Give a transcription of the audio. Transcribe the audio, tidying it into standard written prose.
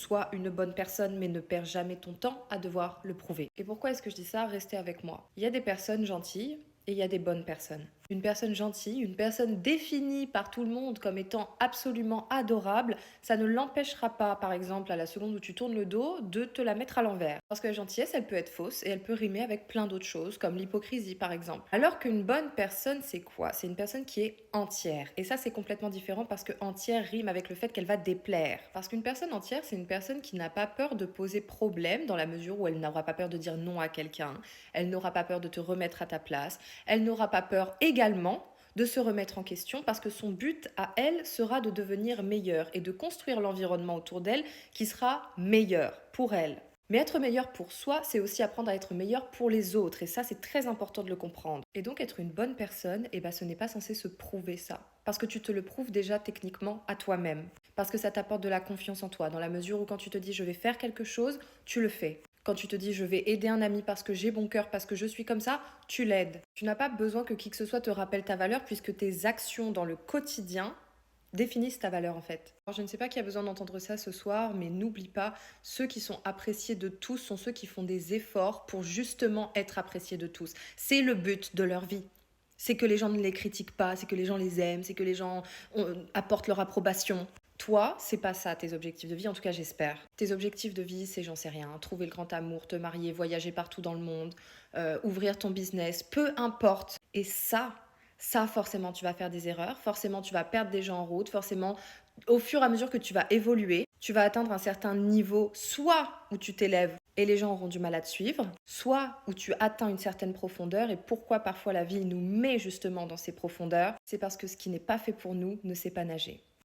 sois une bonne personne, mais ne perds jamais ton temps à devoir le prouver. Et pourquoi est-ce que je dis ça? Restez avec moi. Il y a des personnes gentilles et il y a des bonnes personnes. Une personne gentille, une personne définie par tout le monde comme étant absolument adorable, ça ne l'empêchera pas, par exemple, à la seconde où tu tournes le dos, de te la mettre à l'envers. Parce que la gentillesse, elle peut être fausse et elle peut rimer avec plein d'autres choses, comme l'hypocrisie, par exemple. Alors qu'une bonne personne, c'est quoi? C'est une personne qui est entière. Et ça, c'est complètement différent parce que entière rime avec le fait qu'elle va déplaire. Parce qu'une personne entière, c'est une personne qui n'a pas peur de poser problème dans la mesure où elle n'aura pas peur de dire non à quelqu'un. Elle n'aura pas peur de te remettre à ta place. Elle n'aura pas peur également de se remettre en question parce que son but à elle sera de devenir meilleure et de construire l'environnement autour d'elle qui sera meilleur pour elle. Mais être meilleur pour soi, c'est aussi apprendre à être meilleur pour les autres. Et ça, c'est très important de le comprendre. Et donc, être une bonne personne, eh ben, ce n'est pas censé se prouver ça. Parce que tu te le prouves déjà techniquement à toi-même. Parce que ça t'apporte de la confiance en toi, dans la mesure où quand tu te dis je vais faire quelque chose, tu le fais. Quand tu te dis je vais aider un ami parce que j'ai bon cœur, parce que je suis comme ça, tu l'aides. Tu n'as pas besoin que qui que ce soit te rappelle ta valeur puisque tes actions dans le quotidien définissent ta valeur en fait. Alors, je ne sais pas qui a besoin d'entendre ça ce soir, mais n'oublie pas, ceux qui sont appréciés de tous sont ceux qui font des efforts pour justement être appréciés de tous. C'est le but de leur vie. C'est que les gens ne les critiquent pas, c'est que les gens les aiment, c'est que les gens apportent leur approbation. Toi, c'est pas ça tes objectifs de vie, en tout cas j'espère. Tes objectifs de vie, c'est j'en sais rien, trouver le grand amour, te marier, voyager partout dans le monde, ouvrir ton business, peu importe. Et ça forcément tu vas faire des erreurs, forcément tu vas perdre des gens en route, forcément au fur et à mesure que tu vas évoluer, tu vas atteindre un certain niveau, soit où tu t'élèves et les gens auront du mal à te suivre, soit où tu atteins une certaine profondeur. Et pourquoi parfois la vie nous met justement dans ces profondeurs? C'est parce que ce qui n'est pas fait pour nous ne sait pas nager.